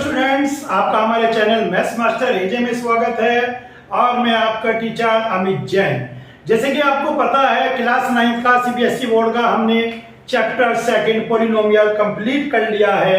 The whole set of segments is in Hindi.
स्टूडेंट्स, आपका हमारे चैनल मैथ्स मास्टर एजे में स्वागत है और मैं आपका टीचर अमित जैन। जैसे कि आपको पता है, क्लास 9 का सीबीएसई बोर्ड का हमने चैप्टर सेकंड पॉलिनोमियल कंप्लीट कर लिया है।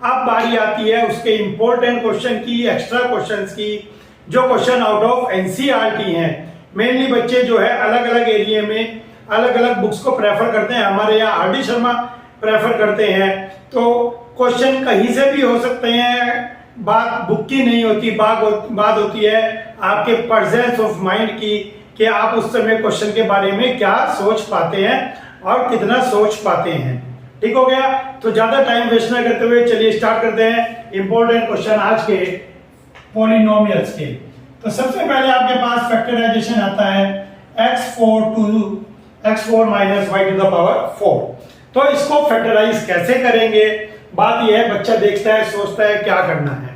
अब बारी आती है उसके इंपॉर्टेंट क्वेश्चन की, एक्स्ट्रा क्वेश्चंस की, जो क्वेश्चन आउट ऑफ एनसीईआरटी हैं। मेनली बच्चे जो है अलग अलग एरिया में अलग अलग बुक्स को प्रेफर करते हैं। हमारे यहाँ आर.डी. शर्मा प्रेफर करते हैं। तो क्वेश्चन कहीं से भी हो सकते हैं, बात बुक की नहीं होती, बात होती है आपके प्रेजेंस ऑफ माइंड की, कि आप उस समय क्वेश्चन के बारे में क्या सोच पाते हैं और कितना सोच पाते हैं। ठीक हो गया? तो ज्यादा टाइम वेस्ट ना करते हुए चलिए स्टार्ट करते हैं इंपॉर्टेंट क्वेश्चन आज के पॉलिनोमियल्स के। तो सबसे पहले आपके पास फैक्टराइजेशन आता है x4 माइनस y टू द पावर 4। तो इसको फैक्टराइज कैसे करेंगे? बात यह है, बच्चा देखता है, सोचता है क्या करना है।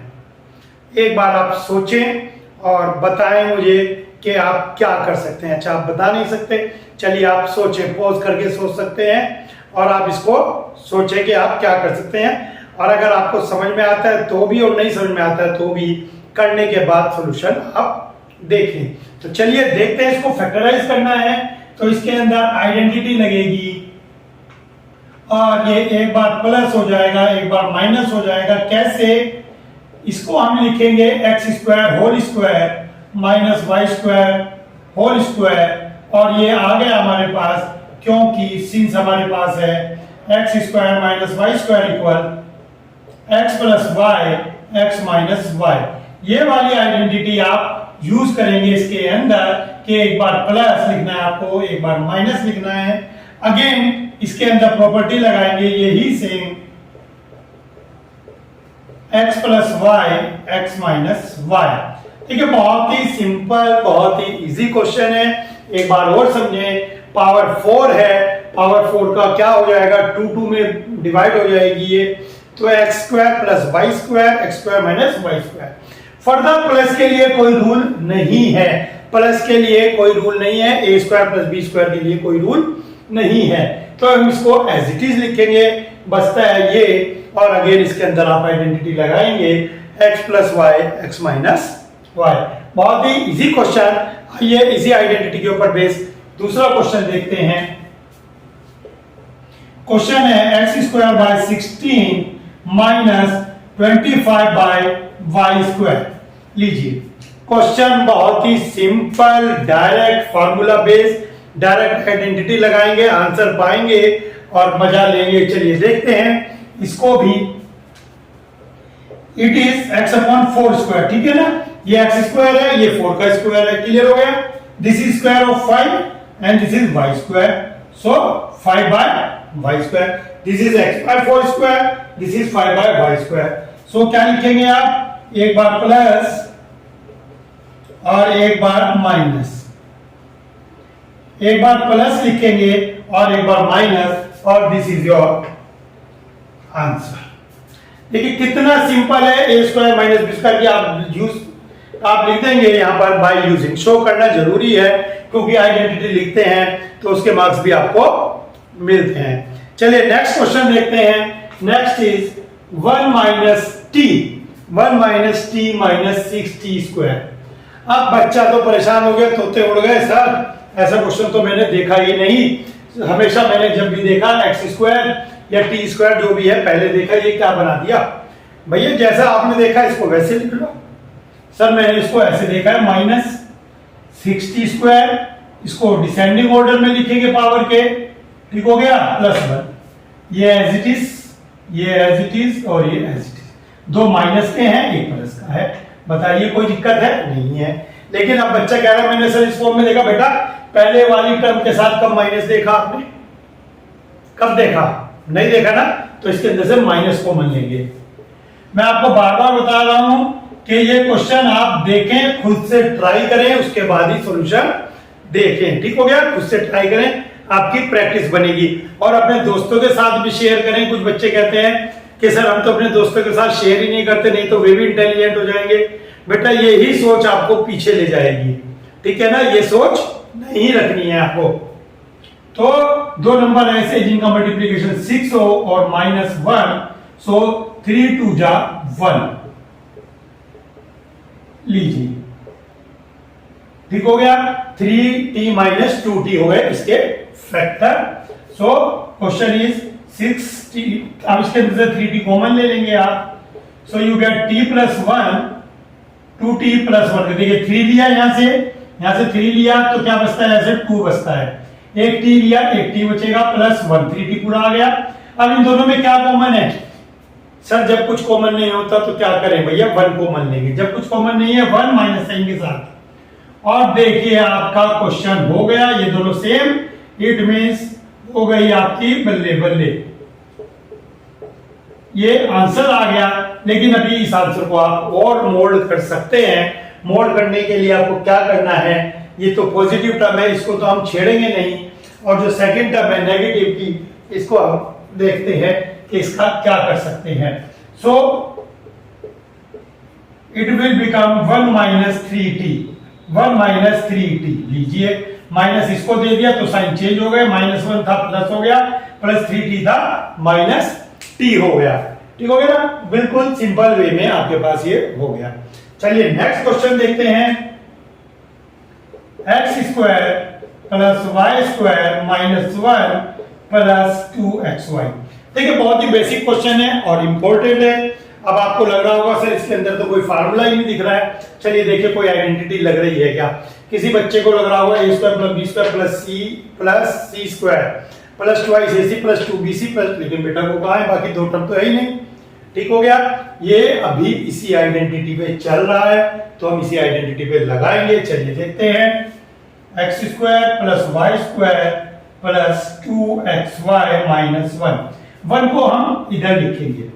एक बार आप सोचें और बताएं मुझे कि आप क्या कर सकते हैं। अच्छा, आप बता नहीं सकते, चलिए आप सोचें, पॉज करके सोच सकते हैं और आप इसको सोचें कि आप क्या कर सकते हैं। और अगर आपको समझ में आता है तो भी और नहीं समझ में आता है तो भी करने के बाद सोल्यूशन आप देखें। तो चलिए देखते हैं, इसको फैक्टराइज करना है तो इसके अंदर आइडेंटिटी लगेगी और ये एक बार प्लस हो जाएगा, एक बार माइनस हो जाएगा। कैसे? इसको हम लिखेंगे x square whole square minus y square whole square, और ये आ गया हमारे पास, क्योंकि सिंस हमारे पास है x square minus y square equal x plus Y x minus y. ये वाली आइडेंटिटी आप यूज करेंगे इसके अंदर कि एक बार प्लस लिखना है आपको, एक बार माइनस लिखना है। अगेन इसके अंदर प्रॉपर्टी लगाएंगे यही same, x plus Y x minus y. ठीक है, बहुत ही सिंपल, बहुत ही इजी क्वेश्चन है। एक बार और समझें, पावर 4 है, पावर 4 का क्या हो जाएगा, 2 में डिवाइड हो जाएगी ये, तो x square plus Y square, x square minus y square. Further plus के लिए कोई रूल नहीं है, प्लस के लिए कोई रूल नहीं है, ए स्क्वायर प्लस बी स्क्वायर के लिए कोई रूल नहीं है। तो हम इसको एज इट इज लिखेंगे, बचता है ये, और अगेन इसके अंदर आप आइडेंटिटी लगाएंगे x plus Y x minus y. बहुत ही इजी क्वेश्चन। आइए इसी आइडेंटिटी के ऊपर बेस दूसरा क्वेश्चन देखते हैं। क्वेश्चन है x square by 16 minus 25 by y square. लीजिए, क्वेश्चन बहुत ही simple, direct formula based, direct identity लगाएंगे, आंसर पाएंगे और मजा लेंगे। चलिए देखते हैं इसको भी। It is x upon 4 square, ठीक है ना, ये x स्क्वायर है, ये 4 का स्क्वायर है। क्लियर हो गया? This is square of 5 and this is y square, so 5 by y square. This is x by 4 square, this is 5 by y square. So क्या लिखेंगे आप? एक बार प्लस और एक बार माइनस, एक बार प्लस लिखेंगे और एक बार माइनस, और दिस इज योर आंसर। देखिए कितना सिंपल है। ए स्क्वायर माइनस बी स्क्वायर की आप लिख देंगे यहाँ पर बाय यूजिंग। शो करना जरूरी है क्योंकि आइडेंटिटी लिखते हैं तो उसके मार्क्स भी आपको मिलते हैं। चलिए नेक्स्ट क्वेश्चन देखते हैं। Next is 1 minus T minus 6t square. अब बच्चा तो परेशान हो गया, तोते उड़ गए, सर ऐसा क्वेश्चन तो मैंने देखा ही नहीं। हमेशा मैंने जब भी देखा एक्स स्क्वायर या टी स्क्वायर जो भी है पहले देखा, ये क्या बना दिया भैया? जैसा आपने देखा इसको वैसे लिख लो। सर मैंने इसको ऐसे देखा है, माइनस 6t स्क्वायर, इसको डिसेंडिंग ऑर्डर में लिखेंगे पावर के, ठीक हो गया, प्लस 1, ये एज इट इज, ये एज इट इज और ये एज इट इज। दो माइनस के हैं, एक प्लस का है। बताइए कोई दिक्कत है? नहीं है। लेकिन अब बच्चा कह रहा है मैंने सर इस फॉर्म में देखा। बेटा पहले वाली टर्म के साथ कब माइनस देखा आपने? कब देखा? नहीं देखा ना, तो इसके अंदर से माइनस कॉमन लेंगे। मैं आपको बार बार बता रहा हूं कि ये क्वेश्चन आप देखें, खुद से ट्राई करें, उसके बाद ही सॉल्यूशन देखें। ठीक हो गया? खुद से ट्राई करें, आपकी प्रैक्टिस बनेगी। और अपने दोस्तों के साथ भी शेयर करें। कुछ बच्चे कहते हैं कि सर हम तो अपने दोस्तों के साथ शेयर ही नहीं करते, नहीं तो वे भी इंटेलिजेंट हो जाएंगे। बेटा यही सोच आपको पीछे ले जाएगी, ठीक है ना? ये सोच नहीं रखनी है आपको। तो दो नंबर ऐसे जिनका मल्टीप्लीकेशन 6 हो और -1, सो 3 2 जा 1। लीजिए, ठीक हो गया। 3t माइनस 2t हो गए इसके factor. So question is 6t, अब इसके अंदर से 3t कॉमन ले लेंगे आप। So you get t plus 1, 2t plus 1। देखिए 3 लिया यहां से 3 लिया तो क्या बचता है, ऐसे 2 बचता है। एक t लिया, एक t बचेगा प्लस 1, 3t पूरा आ गया। अब इन दोनों में क्या कॉमन है सर, जब कुछ कॉमन नहीं होता तो क्या करें भैया, 1 कॉमन लेंगे। जब कुछ कॉमन नहीं है 1 माइनस साइन के साथ। और देखिए आपका क्वेश्चन हो गया, ये दोनों सेम, इट मींस हो गई आपकी बल्ले बल्ले, ये आंसर आ गया। लेकिन अभी इस आंसर को आप और मोल्ड कर सकते हैं। मोल्ड करने के लिए आपको क्या करना है, ये तो पॉजिटिव टर्म है, इसको तो हम छेड़ेंगे नहीं। और जो सेकंड टर्म है नेगेटिव की, इसको हम देखते हैं कि इसका क्या कर सकते हैं। So it will become 1 minus 3t, 1 minus 3t लीजिए, माइनस इसको दे दिया तो साइन चेंज हो गया, -1 था प्लस हो गया, प्लस 3t था माइनस t हो गया। ठीक हो गया ना, बिल्कुल सिंपल वे में आपके पास ये हो गया। चलिए नेक्स्ट क्वेश्चन देखते हैं। x square plus Y square minus 1 plus 2xy। देखिए बहुत ही बेसिक क्वेश्चन है और इंपॉर्टेंट है। अब आपको लग रहा होगा सर इसके अंदर तो कोई फार्मूला ही नहीं दिख रहा है। चलिए देखिए कोई आइडेंटिटी लग रही है क्या। किसी बच्चे को लग रहा होगा a square plus b square plus c square plus 2ac plus 2bc plus, लेकिन बेटा को कहा है, बाकी दो टर्म तो है ही नहीं। ठीक हो गया, ये अभी इसी आइडेंटिटी पे चल रहा है तो हम इसी आइडेंटिटी पे लगाएंगे। चलिए देखते हैं, x square plus Y square plus 2xy minus 1 को हम इधर लिखेंगे।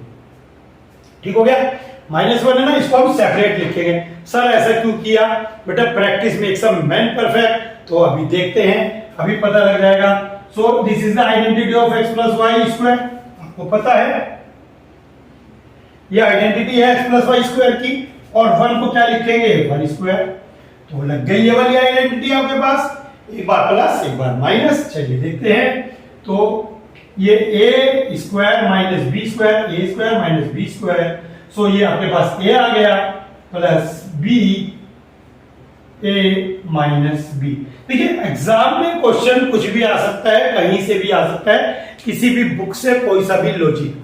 ठीक हो गया, -1 है ना, इसको हम सेपरेट लिखेंगे। सर ऐसा क्यों किया बेटा, practice makes a man perfect. तो अभी देखते हैं, अभी पता लग जाएगा। So this is the identity of x plus Y square, आपको पता है ये आइडेंटिटी है x प्लस वाई स्क्वायर की। और 1 को क्या लिखेंगे, 1 स्क्वायर। तो लग गई ये वाली आइडेंटिटी आपके पास, एक बार प्लस एक बार माइनस। चलिए देखते हैं, तो ये a square minus b square, a square minus b square. So ये आपके पास a आ गया plus b a minus b। देखिए एग्जाम में क्वेश्चन कुछ भी आ सकता है, कहीं से भी आ सकता है, किसी भी बुक से कोई सा भी लॉजिक।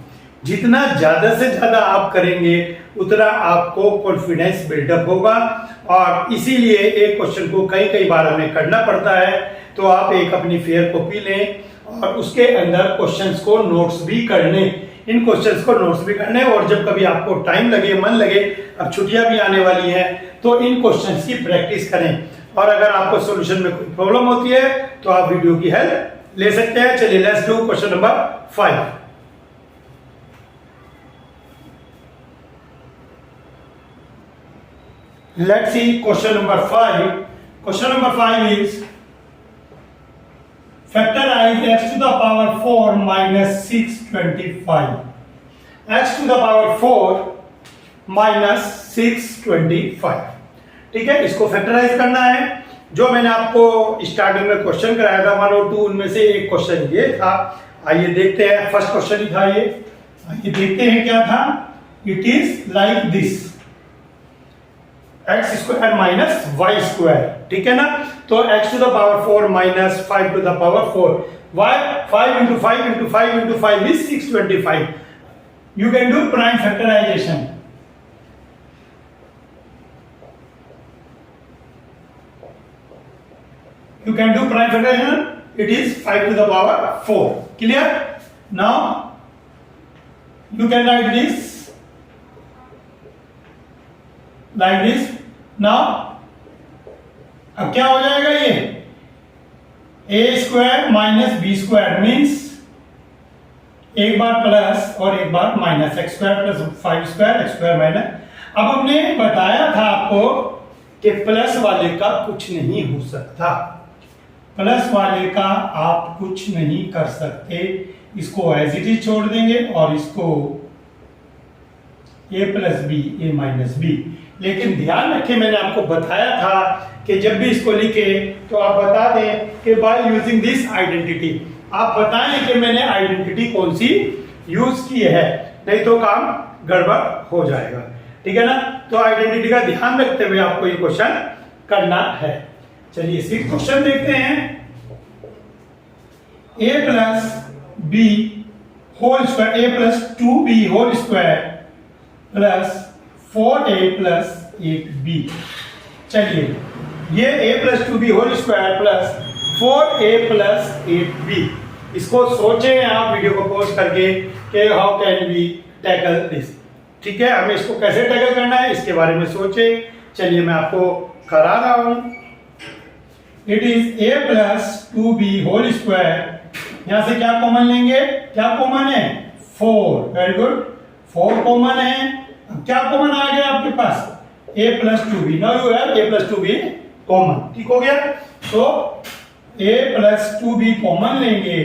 जितना ज्यादा से ज्यादा आप करेंगे उतना आपको कॉन्फिडेंस बिल्डअप होगा। और इसीलिए एक क्वेश्चन को कई कई बार हमें करना पड़ता है। तो आप एक अपनी फेयर कॉपी लें और उसके अंदर क्वेश्चंस को नोट्स भी करने, इन क्वेश्चंस को नोट्स भी करने। और जब कभी आपको टाइम लगे, मन लगे, अब छुट्टियां भी आने वाली हैं, तो इन क्वेश्चंस की प्रैक्टिस करें। और अगर आपको सॉल्यूशन में कोई प्रॉब्लम होती है तो आप वीडियो की हेल्प ले सकते हैं। चलिए let's do question number 5। Let's see question number 5. Question number 5 is factorize x to the power 4 minus 625. X to the power 4 minus 625. ठीक है, इसको फैक्टराइज करना है। जो मैंने आपको स्टार्टिंग में क्वेश्चन कराया था 1 और 2, उनमें से एक क्वेश्चन ये था। आइए देखते हैं, फर्स्ट क्वेश्चन ही था ये। आइए देखते हैं क्या था। It is like this, x square minus y square. ठीक है ना, तो x to the power 4 minus 5 to the power 4, why 5 into 5 into 5 into 5 is 625। You can do prime factorisation. You can do prime factorization. It is 5 to the power 4. Clear? Now you can write this like this. Now अब क्या हो जाएगा ये, a square minus B square means एक बार प्लस और एक बार minus, x square plus 5 square x square minus. अब हमने बताया था आपको कि प्लस वाले का कुछ नहीं हो सकता, प्लस वाले का आप कुछ नहीं कर सकते, इसको एज इट इज छोड़ देंगे और इसको a plus b a minus b. लेकिन ध्यान रखें, मैंने आपको बताया था कि जब भी इसको लिखे तो आप बता दें कि बाय यूजिंग दिस आइडेंटिटी, आप बताएं कि मैंने आइडेंटिटी कौन सी यूज की है, नहीं तो काम गड़बड़ हो जाएगा। ठीक है ना। तो आइडेंटिटी का ध्यान रखते हुए आपको ये क्वेश्चन करना है। चलिए इसी क्वेश्चन देखते हैं। a plus B whole square, a plus 2b whole square plus 4a plus 8b। चलिए ये a plus 2b whole square plus 4a plus 8b, इसको सोचें आप वीडियो को पॉज करके कि how can we tackle this. ठीक है, हमें इसको कैसे टैकल करना है इसके बारे में सोचें। चलिए मैं आपको करा रहा हूं। It is a plus 2b whole square, यहां से क्या कॉमन लेंगे, क्या कॉमन है 4, वेरी गुड 4 कॉमन है। अब क्या कॉमन आ गया आपके पास a plus 2b, now you have a plus 2b common, ठीक हो गया। तो a प्लस 2b कॉमन लेंगे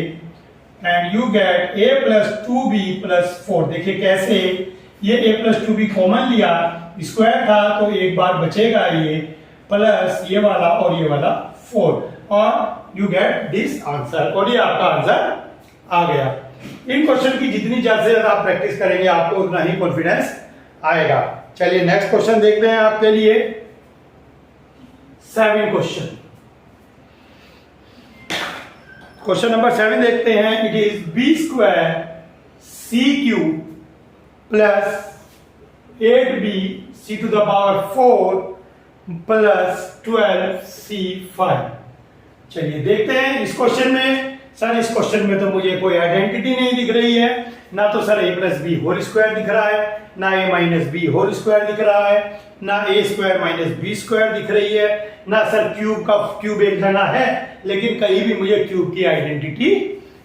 and you get a plus 2b plus 4। देखिए कैसे, ये a प्लस 2b कॉमन लिया, स्क्वायर था तो एक बार बचेगा ये प्लस ये वाला और ये वाला 4, और यू गेट दिस आंसर, और ये आपका आंसर आ गया। इन क्वेश्चन की जितनी ज्यादा से ज्यादा आप प्रैक्टिस करेंगे आपको उतना ही कॉन्फिडेंस आएगा। चलिए नेक्स्ट क्वेश्चन देखते हैं आपके लिए 7 क्वेश्चन। क्वेश्चन नंबर 7 देखते हैं। It is b square c cube plus 8b c to the power 4 plus 12c5। चलिए देखते हैं इस क्वेश्चन में। सर इस क्वेश्चन में तो मुझे कोई आइडेंटिटी नहीं दिख रही है, ना तो sir a plus B whole square दिख रहा है, ना a minus B whole square दिख रहा है, ना a square minus B square दिख रही है, ना सर क्यूब का क्यूब एक जना है, लेकिन कहीं भी मुझे क्यूब की आइडेंटिटी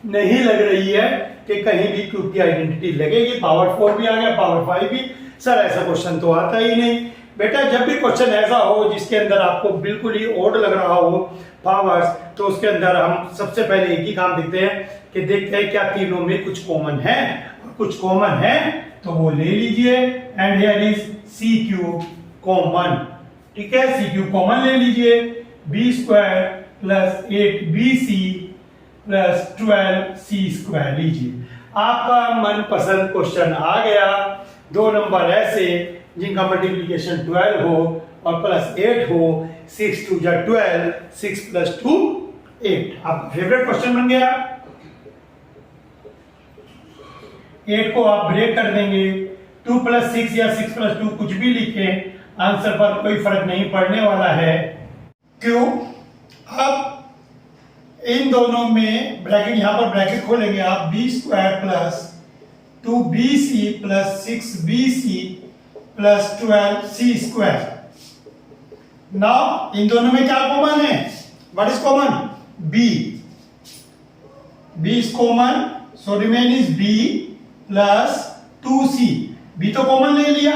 नहीं लग रही है कि कहीं भी क्यूब की आइडेंटिटी लगेगी। पावर 4 भी आ गया, पावर 5 भी। सर ऐसा क्वेश्चन तो आता ही नहीं बेटा। जब भी क्वेश्चन ऐसा हो जिसके अंदर आपको बिल्कुल ही ओड लग रहा हो पावर्स, तो उसके अंदर हम सबसे पहले एक ही काम देखते हैं कि देखते हैं क्या तीनों में कुछ कॉमन है, कुछ कॉमन है तो वो ले लीजिए। And here is C cube common, ठीक है, सी क्यूब कॉमन ले लीजिए। B square plus 8bc plus 12c square लीजिए। आपका मनपसंद क्वेश्चन आ गया। 2 नंबर ऐसे जिनका मल्टीप्लीकेशन 12 हो और प्लस 8 हो, 6 2 जा 12, 6 प्लस 2 8, आपका फेवरेट क्वेश्चन बन गया। 8 को आप ब्रेक कर देंगे, 2 प्लस 6 या 6 प्लस 2 कुछ भी लिखें, आंसर पर कोई फर्क नहीं पड़ने वाला है। क्यों? अब इन दोनों में ब्रैकेट, यहां पर ब्रैकेट खोलेंगे आप, B square plus 2bc plus 6bc plus 12c square. Now इन दोनों में क्या कॉमन है, what is common, b, b is common, so remain is b plus 2c। b तो कॉमन ले लिया,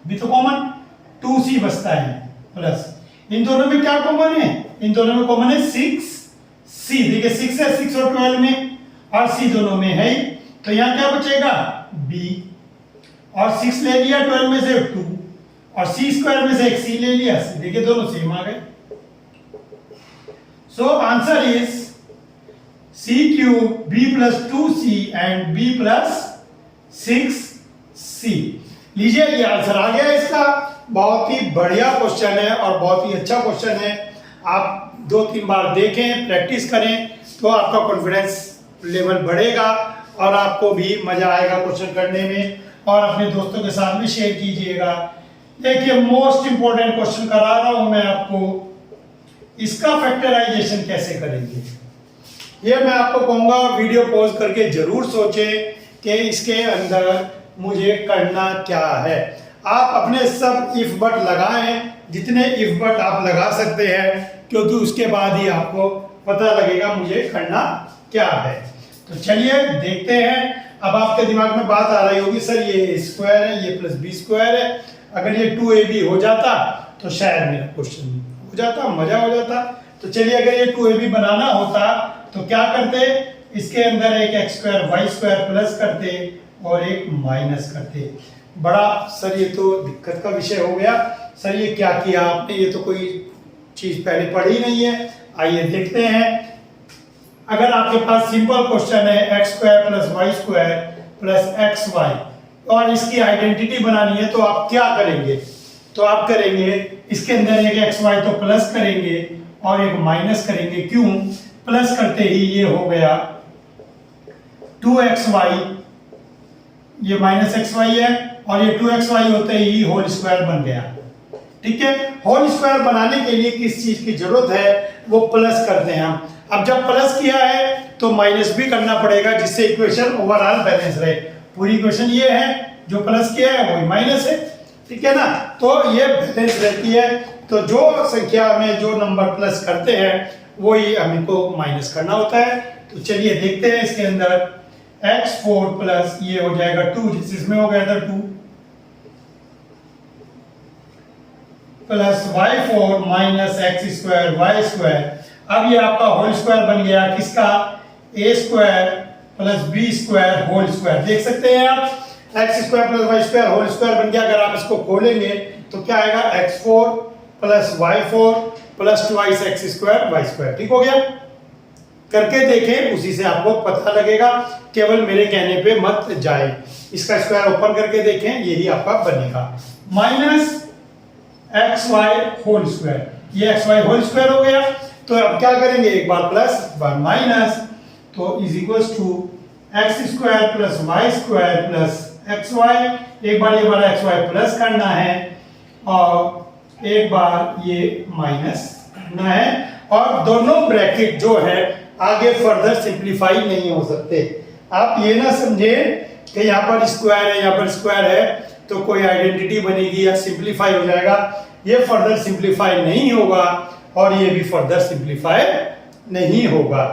b तो कॉमन, 2c बचता है प्लस। इन दोनों में क्या कॉमन है, इन दोनों में कॉमन है 6c। देखिए 6 है 6 और 12 में, और c दोनों में है, तो यहां क्या बचेगा b, और 6 ले लिया 12 में से 2, और c स्क्वायर में से एक c ले लिया, देखिए दोनों सेम आ गए। So answer is c cube b plus 2c and b plus 6c। लीजिए ये आंसर आ गया इसका। बहुत ही बढ़िया क्वेश्चन है और बहुत ही अच्छा क्वेश्चन है। आप 2-3 बार देखें, प्रैक्टिस करें, तो आपका कॉन्फिडेंस लेवल बढ़ेगा और आपको भी मजा आएगा क्वेश्चन करने में, और अपने दोस्तों के साथ भी शेयर कीजिएगा। देखिए मोस्ट इंपॉर्टेंट क्वेश्चन करा रहा हूं मैं आपको, इसका फैक्टराइजेशन कैसे करेंगे ये मैं आपको कहूंगा। वीडियो पॉज करके जरूर सोचें कि इसके अंदर मुझे करना क्या है। आप अपने सब इफ बट लगाएं, जितने इफ बट आप लगा सकते हैं, क्योंकि उसके बाद ही आपको पता लगेगा मुझे करना क्या है। तो चलिए देखते हैं। अब आपके दिमाग में बात आ रही होगी, सर ये स्क्वायर है, ये प्लस बी स्क्वायर है, अगर ये 2ab हो जाता तो शायद मेरा क्वेश्चन हो जाता, मजा हो जाता। तो चलिए अगर ये 2ab बनाना होता तो क्या करते, इसके अंदर एक x square Y square plus करते और एक माइनस करते। बड़ा सर ये तो दिक्कत का विषय हो गया, सर ये क्या किया आपने, ये तो कोई चीज पहले पढ़ी नहीं है। आइए देखते हैं। अगर आपके पास सिंपल क्वेश्चन है x square plus Y square plus X Y, और इसकी आइडेंटिटी बनानी है तो आप क्या करेंगे, तो आप करेंगे इसके अंदर एक एक्स वाई तो प्लस करेंगे और एक माइनस करेंगे। क्यों? प्लस करते ही ये हो गया 2xy, ये माइनस एक्स वाई है और ये 2xy होते ही होल स्क्वायर बन गया। ठीक है, होल स्क्वायर बनाने के लिए किस चीज की जरूरत है, वो प्लस करते हैं हम। अब जब प्लस किया है तो माइनस भी करना पड़ेगा जिससे इक्वेशन ओवरऑल बैलेंस रहे। पूरी इक्वेशन ये है, जो प्लस किया है वही माइनस है। ठीक है ना, तो ये बैलेंस रहती है। तो जो संख्या में जो नंबर प्लस करते हैं वही हमको माइनस करना होता है। तो चलिए देखते हैं इसके अंदर x4 प्लस ये हो जाएगा 2, जिस इसमें हो गया था 2 plus y4 minus x square Y square. अब ये आपका होल स्क्वायर बन गया किसका, a square plus b square whole square. देख सकते हैं आप X square plus Y square whole square बन गया। अगर आप इसको खोलेंगे तो क्या आएगा, x4 plus y4 plus twice X square Y square. ठीक हो गया, करके देखें, उसी से आपको पता लगेगा, केवल मेरे कहने पे मत जाए। इसका स्क्वायर ओपन करके देखें, यही आपका बनेगा minus x Y whole square. ये एक्स वाई होल स्क्वायर हो गया। तो अब क्या करेंगे, एक बार प्लस एक बार माइनस, तो is equal to X square plus Y square plus X Y. एक बार ये वाला एक्स वाई प्लस करना है और एक बार ये माइनस करना है। और दोनों ब्रैकेट जो है आगे फर्दर सिंप्लीफाई नहीं हो सकते। आप ये ना समझे कि यहाँ पर स्क्वायर है यहाँ पर स्क्वायर है तो कोई आइडेंटिटी बनेगी या सिंप्लीफाई हो जाएगा। ये फर्दर सिंप्लीफाई नहीं होगा और ये भी फर्दर सिंप्लीफाई नहीं होगा।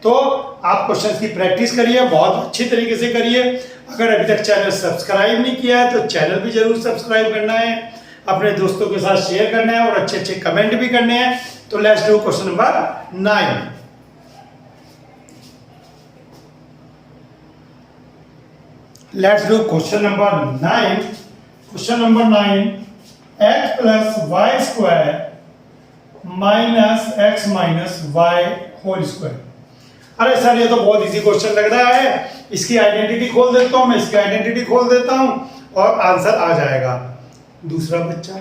तो आप क्वेश्चंस की प्रैक्टिस करिए, बहुत अच्छी तरीके से करिए। अगर अभी तक चैनल सब्सक्राइब नहीं किया है तो चैनल भी जरूर सब्सक्राइब करना है, अपने दोस्तों के साथ शेयर करना है और अच्छे अच्छे कमेंट भी करने हैं। तो let's do question number 9। Let's do question number 9. Question number 9, x plus y square minus x minus y whole square। अरे सर ये तो बहुत इजी क्वेश्चन लग रहा है, इसकी आइडेंटिटी खोल देता हूं मैं, इसकी आइडेंटिटी खोल देता हूं और आंसर आ जाएगा। दूसरा बच्चा,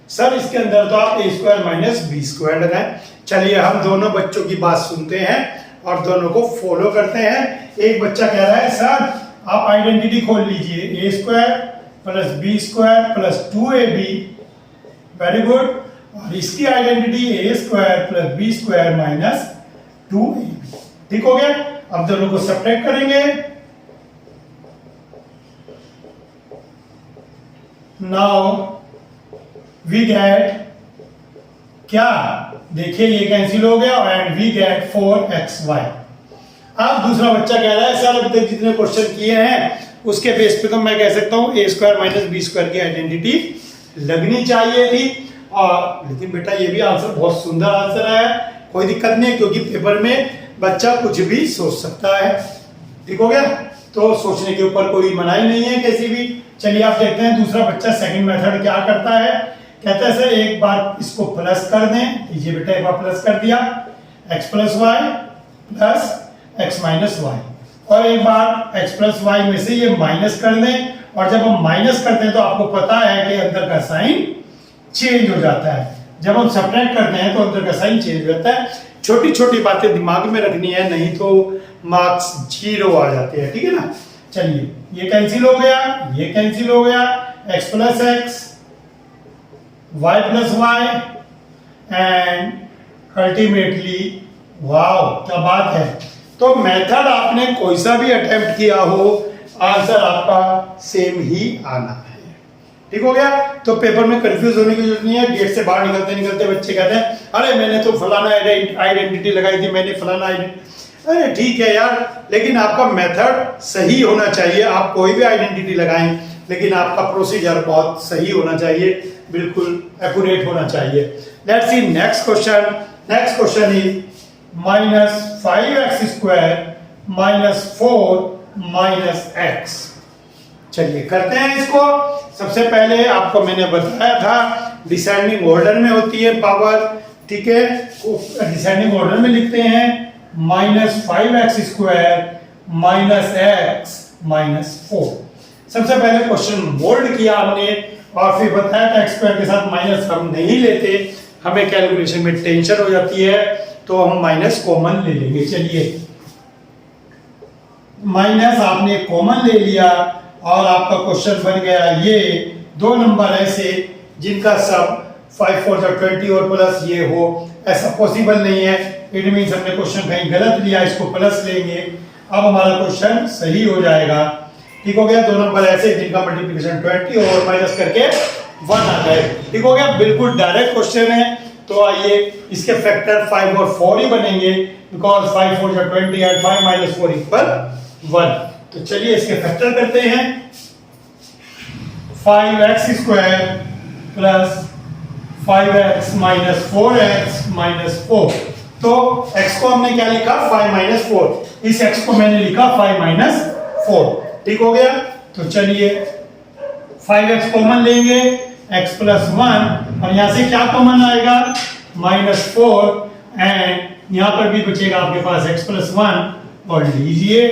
सर इसके अंदर तो आप a square minus B square लगाएं। चलिए हम दोनों बच्चों की बात सुनते हैं और दोनों को फॉलो करते हैं। एक बच्चा कह रहा है सर आप आइडेंटिटी खोल लीजिए, a square plus B square plus 2ab। Very good. और इसकी identity a square plus B square minus 2ab। ठीक हो गया। अब दोनों को सब्ट्रैक्ट करेंगे। नाउ वी गेट क्या, देखिए ये कैंसिल हो गया एंड वी गेट 4xy। अब दूसरा बच्चा कह रहा है सर अभी तक जितने क्वेश्चन किए हैं उसके बेस पे तो मैं कह सकता हूं a square minus B square की आइडेंटिटी लगनी चाहिए थी। और लेकिन बेटा ये भी आंसर बहुत सुंदर आंसर है, कोई दिक्कत नहीं है क्योंकि पेपर में बच्चा कुछ भी सोच सकता है। ठीक हो गया, तो सोचने के ऊपर कोई मनाही नहीं है कैसी भी। चलिए आप देखते हैं दूसरा बच्चा सेकंड मेथड क्या करता है। कहता है सर एक बार इसको प्लस कर दें, कीजिए बेटा, एक बार प्लस कर दिया x plus Y plus x minus Y, और एक बार x प्लस वाई में से ये माइनस कर दें। और जब हम माइनस करते हैं तो आपको पता है कि अंदर का साइन चेंज हो जाता है। जब हम सब्ट्रैक्ट करते हैं तो अंदर का साइन चेंज हो जाता है। छोटी छोटी बातें दिमाग में रखनी है, नहीं तो मार्क्स 0 आ जाते हैं। ठीक है ना। चलिए ये कैंसिल हो गया, ये कैंसिल हो गया, x plus X y plus Y and ultimately wow क्या बात है। तो मेथड आपने कोई सा भी अटेम्प्ट किया हो आंसर आपका सेम ही आना है। ठीक हो गया। तो पेपर में कंफ्यूज होने की जरूरत नहीं है। गेट से बाहर निकलते निकलते बच्चे कहते हैं अरे मैंने तो फलाना आइडेंटिटी लगाई थी, मैंने फलाना आइडेंटिटी। अरे ठीक है यार, लेकिन आपका मेथड सही होना चाहिए। आप कोई भी आइडेंटिटी लगाएं लेकिन आपका प्रोसीजर बहुत सही होना चाहिए, बिल्कुल एक्यूरेट होना चाहिए। Let's see next question. Next question is minus 5x square minus 4 minus x। चलिए करते हैं इसको। सबसे पहले आपको मैंने बताया था डिसेंडिंग ऑर्डर में होती है पावर। ठीक है, डिसेंडिंग ऑर्डर में लिखते हैं minus 5x square minus x minus 4। सबसे पहले क्वेश्चन मोल्ड किया हमने और फिर बताया था एक्स स्क्वायर के साथ माइनस हम नहीं लेते, हमें कैलकुलेशन में टेंशन हो जाती है, तो हम माइनस कॉमन ले लेंगे। चलिए माइनस आपने कॉमन ले लिया और आपका क्वेश्चन बन गया ये 2 नंबर ऐसे जिनका सब 5 4 20 और प्लस ये हो, ऐसा पॉसिबल नहीं है। इट मींस हमने क्वेश्चन कहीं गलत लिया, इसको प्लस लेंगे, अब हमारा क्वेश्चन सही हो जाएगा। ठीक हो गया, 2 नंबर ऐसे जिनका मल्टीप्लिकेशन 20 और माइनस करके 1 आ जाए। ठीक हो गया, बिल्कुल डायरेक्ट क्वेश्चन है। तो आइए इसके फैक्टर 5 और 4 ही बनेंगे, बिकॉज 5 4 20 एंड 5 माइनस 4 इक्वल 1। तो चलिए इसके फैक्टर करते हैं। 5x square plus 5x minus 4x minus 4। तो x को हमने क्या लिखा 5 माइनस 4, इस x को मैंने लिखा 5 माइनस 4। ठीक हो गया, तो चलिए 5x कॉमन लेंगे, x प्लस 1 और यहां से क्या कॉमन आएगा माइनस 4 एंड यहां पर भी बचेगा आपके पास x प्लस 1 और लीजिए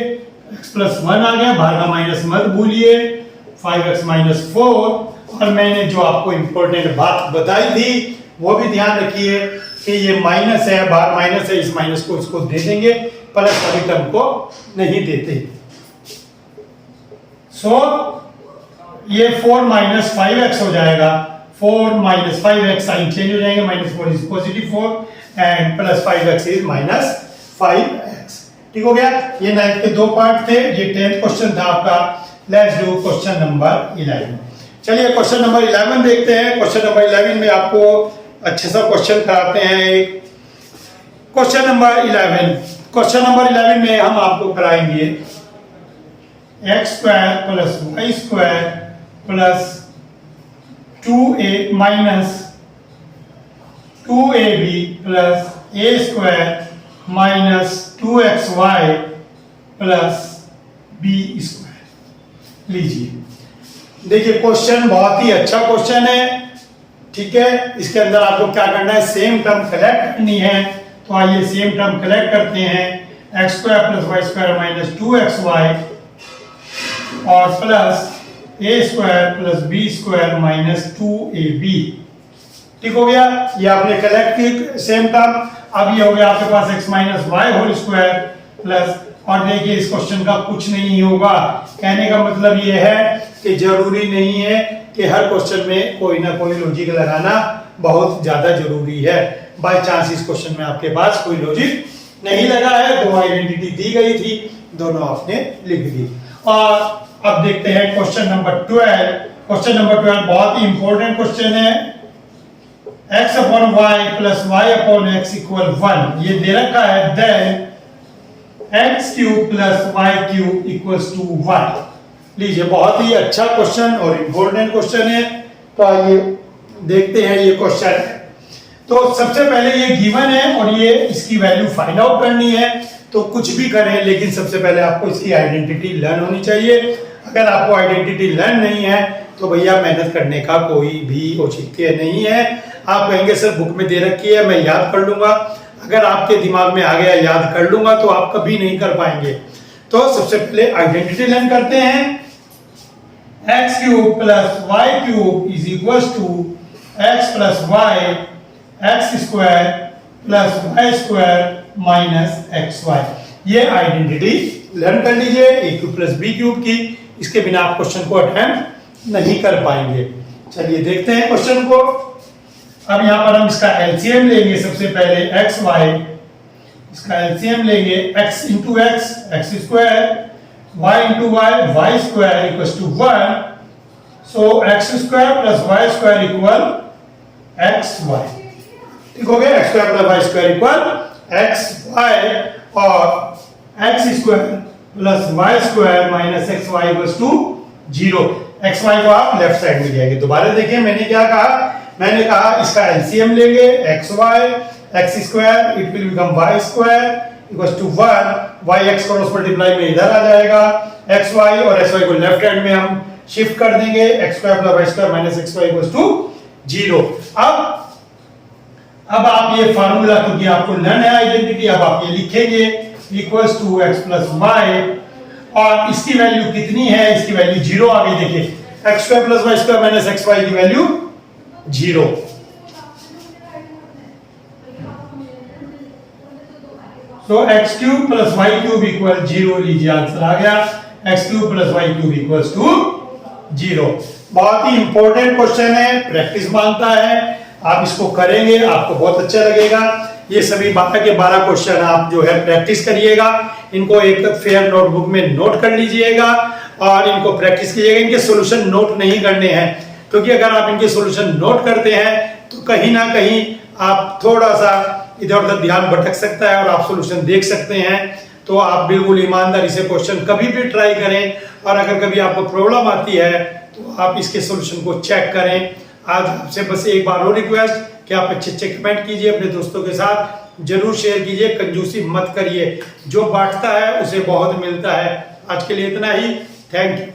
x प्लस 1 आ गया, बाहर का माइनस मत भूलिए, 5x माइनस 4। और मैंने जो आपको इंपॉर्टेंट बात बताई थी वो भी ध्यान रखिए कि ये माइनस है, बाहर माइनस है, इस माइनस को इसको दे देंगे, प्लस वाली टर्म को नहीं देते। सो ये 4 माइनस 5x हो जाएगा, 4 माइनस 5x साइन चेंज हो जाएंगे, minus 4 is positive 4 and plus 5x is minus 5x। ठीक हो गया, ये 9th के 2 पार्ट थे, ये 10th क्वेश्चन था आपका। Let's do question number 11। चलिए क्वेश्चन नंबर 11 देखते हैं। क्वेश्चन नंबर 11 में आपको अच्छे सा क्वेश्चन कराते हैं एक। क्वेश्चन नंबर 11 में हम आपको कराएंगे x square plus Y square plus 2a minus 2ab plus a square minus 2xy plus b square. लीजिए देखिए क्वेश्चन बहुत ही अच्छा क्वेश्चन है। ठीक है, इसके अंदर आपको क्या करना है, सेम टर्म कलेक्ट करनी है। तो आइए सेम टर्म कलेक्ट करते हैं, x square plus Y square minus 2xy और plus a square plus b square minus 2ab। ठीक हो गया, ये आपने कलेक्ट की सेम टर्म। अब ये हो गया आपके पास x minus Y whole square plus, और देखिए इस क्वेश्चन का कुछ नहीं होगा। कहने का मतलब ये है कि जरूरी नहीं है कि हर क्वेश्चन में कोई ना कोई लॉजिक लगाना बहुत ज्यादा जरूरी है। बाय चांस इस क्वेश्चन में आपके पास कोई लॉजिक नहीं लगा है, 2 आइडेंटिटी दी गई थी, दोनों आपने लिख दी। और अब देखते हैं क्वेश्चन नंबर 12। क्वेश्चन नंबर 12 बहुत ही इंपॉर्टेंट क्वेश्चन है। x upon Y plus Y upon X equal 1 ये दे रखा है, then X cube plus Y cube equals to 1। लीजिए बहुत ही अच्छा क्वेश्चन और इंपॉर्टेंट क्वेश्चन है। तो आइए देखते हैं ये क्वेश्चन। तो सबसे पहले ये गिवन है और ये इसकी वैल्यू फाइंड आउट करनी है। तो कुछ भी करें लेकिन सबसे पहले आपको इसकी आइडेंटिटी लर्न होनी चाहिए। अगर आपको आइडेंटिटी लर्न नहीं है तो भैया मेहनत करने का कोई भी औचित्य नहीं है। आप कहेंगे सर बुक में दे रखी है मैं याद कर लूंगा, अगर आपके दिमाग में आ गया याद कर लूंगा तो आप कभी नहीं कर पाएंगे। तो सबसे पहले आइडेंटिटी लर्न करते हैं। X cube plus Y cube is equal to X plus Y X square plus Y square minus x Y. ये आइडेंटिटी लर्न कर लीजिए A cube plus B cube की। इसके बिना आप क्वेश्चन को अटेम्प्ट नहीं कर पाएंगे। चलिए देखते हैं क्वेश्चन को। अब यहां पर हम इसका एलसीएम लेंगे। सबसे पहले एक्स वाई, इसका एलसीएम लेंगे, x into x x square, y into y y square equals to 1। So x square plus Y square equal x y. ठीक हो गया, x square plus Y square equal x Y और x square plus Y square minus x Y equals to 0। X Y को आप लेफ्ट साइड में जाएंगे। दोबारा देखिए मैंने क्या कहा, मैंने कहा इसका एलसीएम लेंगे X Y X square it will become Y square equals to 1। Y X cross multiply में इधर आ जाएगा एक्स वाई और एक्स वाई को लेफ्ट हैंड में हम शिफ्ट कर देंगे, X square plus Y square minus x Y equals to 0। अब आप ये फार्मूला, क्योंकि आपको लर्न है आइडेंटिटी, अब आप ये लिखेंगे equals to X plus Y और इसकी वैल्यू कितनी है, इसकी वैल्यू 0 आ गई। देखिए X square plus Y square minus x Y की वैल्यू 0। तो X cube plus Y cube equal 0 लीजिए, आंसर आ गया X cube plus Y cube equals to 0। बहुत ही इंपॉर्टेंट क्वेश्चन है, प्रैक्टिस मांगता है, आप इसको करेंगे आपको बहुत अच्छा लगेगा। ये सभी 12 के 12 क्वेश्चन आप जो है प्रैक्टिस करिएगा, इनको एक फेयर नोटबुक में नोट कर लीजिएगा और इनको प्रैक्टिस कीजिएगा। इनके सॉल्यूशन नोट नहीं करने हैं, क्योंकि अगर आप इनके सॉल्यूशन नोट करते हैं तो कहीं ना कहीं आप थोड़ा सा इधर उधर ध्यान भटक सकता है और आप सॉल्यूशन देख सकते हैं। तो आप बिल्कुल ईमानदारी से क्वेश्चन कभी भी ट्राई करें, और अगर कभी आपको प्रॉब्लम आती है तो आप इसके सॉल्यूशन को चेक करें। आज आपसे बस एक बार और रिक्वेस्ट कि आप अच्छे अच्छे कमेंट कीजिए, अपने दोस्तों के साथ जरूर शेयर कीजिए, कंजूसी मत करिए, जो बांटता है उसे बहुत मिलता है। आज के लिए इतना ही, थैंक यू।